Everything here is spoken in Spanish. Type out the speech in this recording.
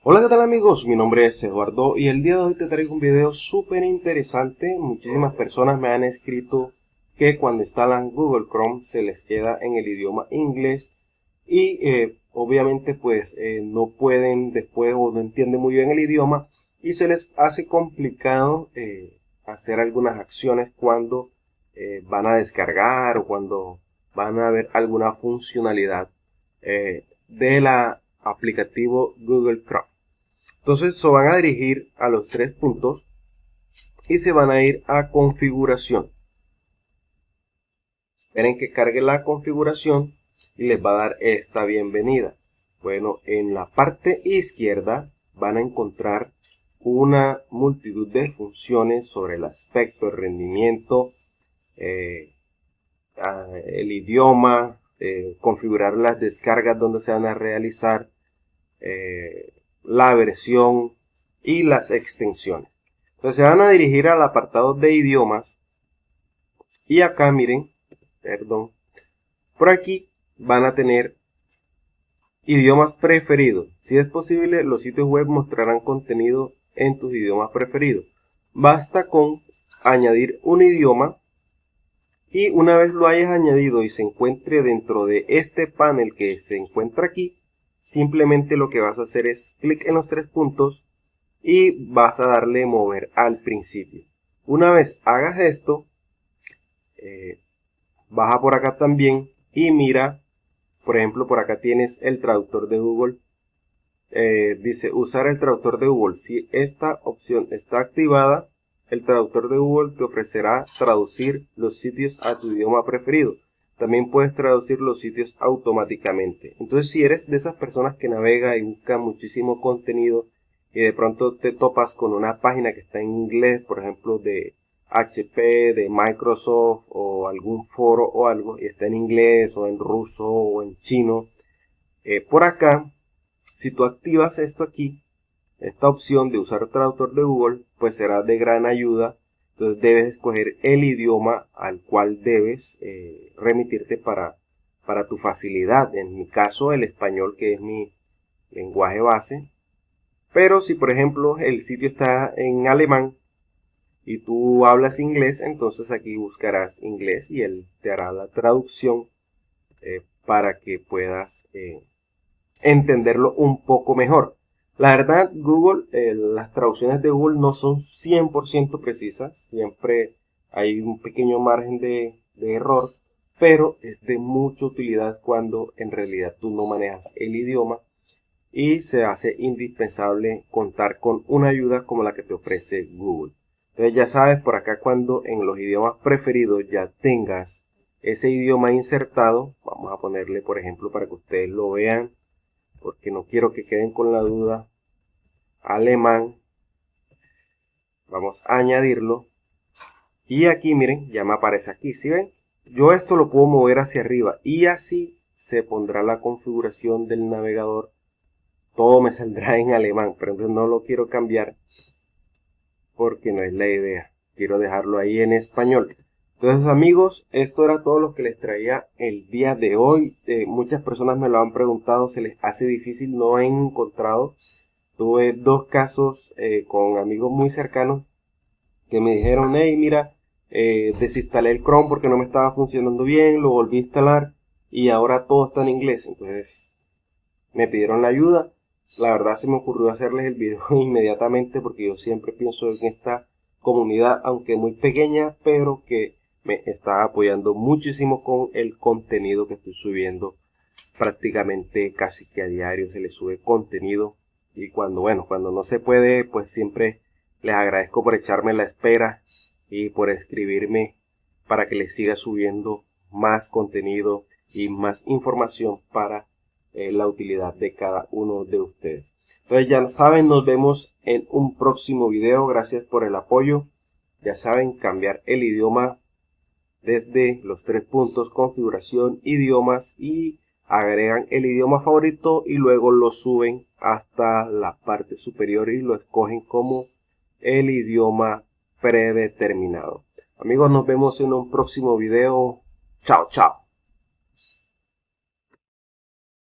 Hola, ¿qué tal amigos? Mi nombre es Eduardo y el día de hoy te traigo un video súper interesante. Muchísimas personas me han escrito que cuando instalan Google Chrome se les queda en el idioma inglés y obviamente no pueden después o no entienden muy bien el idioma y se les hace complicado hacer algunas acciones cuando van a descargar o cuando van a ver alguna funcionalidad de la aplicativo Google Chrome. Entonces se van a dirigir a los tres puntos y se van a ir a configuración. Esperen que cargue la configuración y les va a dar esta bienvenida. Bueno, en la parte izquierda van a encontrar una multitud de funciones sobre el aspecto, el rendimiento, eh, el idioma, configurar las descargas donde se van a realizar, eh, la versión y las extensiones. Entonces se van a dirigir al apartado de idiomas y acá miren, perdón, por aquí van a tener idiomas preferidos. Si es posible, los sitios web mostrarán contenido en tus idiomas preferidos. Basta con añadir un idioma y una vez lo hayas añadido y se encuentre dentro de este panel que se encuentra aquí, simplemente lo que vas a hacer es clic en los tres puntos y vas a darle mover al principio. Una vez hagas esto, baja por acá también y mira, por ejemplo, por acá tienes el traductor de Google. Dice usar el traductor de Google. Si esta opción está activada, el traductor de Google te ofrecerá traducir los sitios a tu idioma preferido. También puedes traducir los sitios automáticamente. Entonces, si eres de esas personas que navega y busca muchísimo contenido y de pronto te topas con una página que está en inglés, por ejemplo, de HP, de Microsoft o algún foro o algo, y está en inglés o en ruso o en chino, por acá, si tú activas esto aquí, esta opción de usar traductor de Google, pues será de gran ayuda. Entonces debes escoger el idioma al cual debes remitirte para tu facilidad. En mi caso, el español, que es mi lenguaje base. Pero si, por ejemplo, el sitio está en alemán y tú hablas inglés, entonces aquí buscarás inglés y él te hará la traducción para que puedas entenderlo un poco mejor. La verdad, Google, las traducciones de Google no son 100% precisas, siempre hay un pequeño margen de error, pero es de mucha utilidad cuando en realidad tú no manejas el idioma y se hace indispensable contar con una ayuda como la que te ofrece Google. Entonces ya sabes, por acá cuando en los idiomas preferidos ya tengas ese idioma insertado, vamos a ponerle por ejemplo para que ustedes lo vean, porque no quiero que queden con la duda, alemán, vamos a añadirlo, y aquí miren, ya me aparece aquí, ¿sí ven? Yo esto lo puedo mover hacia arriba, y así se pondrá la configuración del navegador, todo me saldrá en alemán, pero entonces no lo quiero cambiar, porque no es la idea, quiero dejarlo ahí en español. Entonces amigos, esto era todo lo que les traía el día de hoy. Muchas personas me lo han preguntado, se les hace difícil, no han encontrado. Tuve dos casos con amigos muy cercanos que me dijeron, hey, mira, desinstalé el Chrome porque no me estaba funcionando bien, lo volví a instalar y ahora todo está en inglés. Entonces me pidieron la ayuda. La verdad se me ocurrió hacerles el video inmediatamente porque yo siempre pienso en esta comunidad, aunque muy pequeña, pero que me está apoyando muchísimo con el contenido que estoy subiendo. Prácticamente casi que a diario se le sube contenido y cuando no se puede, pues siempre les agradezco por echarme la espera y por escribirme para que les siga subiendo más contenido y más información para la utilidad de cada uno de ustedes. Entonces ya saben, nos vemos en un próximo video. Gracias por el apoyo. Ya saben, cambiar el idioma desde los tres puntos, configuración, idiomas, y agregan el idioma favorito y luego lo suben hasta la parte superior y lo escogen como el idioma predeterminado. Amigos, nos vemos en un próximo video. Chao, chao.